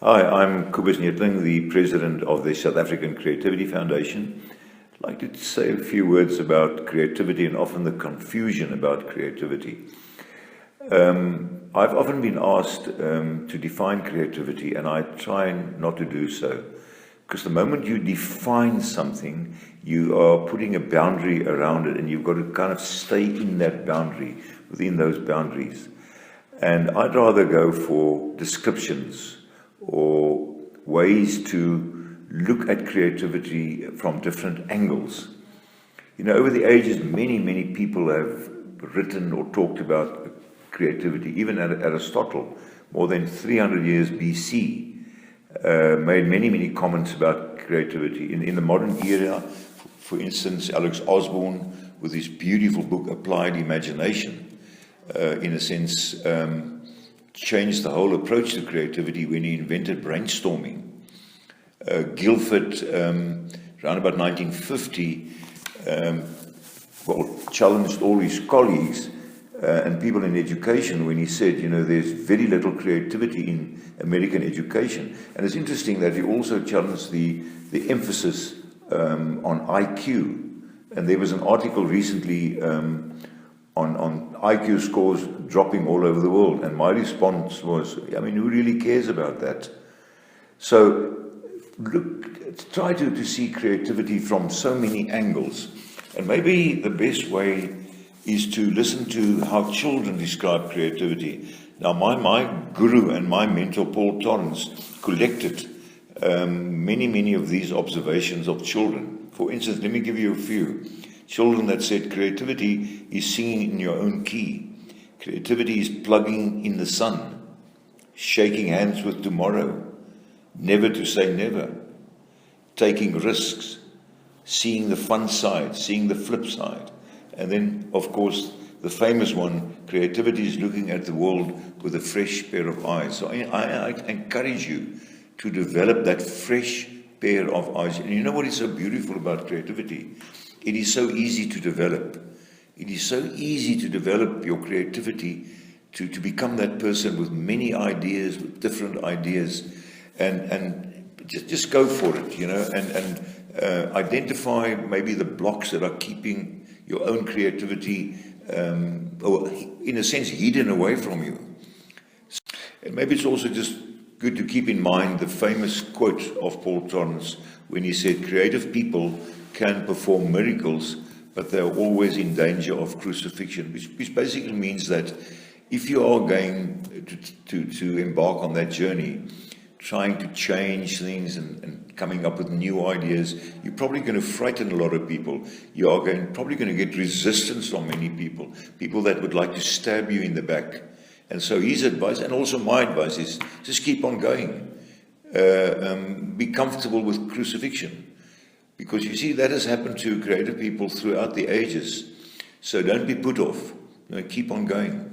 Hi, I'm Neethling, the president of the South African Creativity Foundation. I'd like to say a few words about creativity and often the confusion about creativity. I've often been asked to define creativity, and I try not to do so, because the moment you define something, you are putting a boundary around it, and you've got to kind of stay in that boundary, within those boundaries. And I'd rather go for descriptions or ways to look at creativity from different angles. You know, over the ages, many people have written or talked about creativity. Even Aristotle, more than 300 years BC, made many comments about creativity. In the modern era, for instance, Alex Osborne, with his beautiful book, Applied Imagination, in a sense, changed the whole approach to creativity when he invented brainstorming. Guilford, around about 1950, challenged all his colleagues and people in education when he said, you know, there's very little creativity in American education. And it's interesting that he also challenged the emphasis on IQ. And there was an article recently on IQ scores dropping all over the world. And my response was, I mean, who really cares about that? So try to see creativity from so many angles. And maybe the best way is to listen to how children describe creativity. Now, my guru and my mentor, Paul Torrance, collected many of these observations of children. For instance, let me give you a few. Children that said creativity is singing in your own key. Creativity is plugging in the sun, shaking hands with tomorrow, never to say never, taking risks, seeing the fun side, seeing the flip side. And then, of course, the famous one, creativity is looking at the world with a fresh pair of eyes. So I encourage you to develop that fresh pair of eyes. And you know what is so beautiful about creativity? It is so easy to develop. It is so easy to develop your creativity to become that person with many ideas, with different ideas, and just go for it, you know, and identify maybe the blocks that are keeping your own creativity, or in a sense, hidden away from you. And maybe it's also just good to keep in mind the famous quote of Paul Torrance when he said, creative people can perform miracles, but they're always in danger of crucifixion, which basically means that if you are going to embark on that journey, trying to change things and coming up with new ideas, you're probably going to frighten a lot of people. You are probably going to get resistance from many people that would like to stab you in the back. And so his advice, and also my advice, is just keep on going. Be comfortable with crucifixion. Because you see, that has happened to creative people throughout the ages. So don't be put off. You know, keep on going.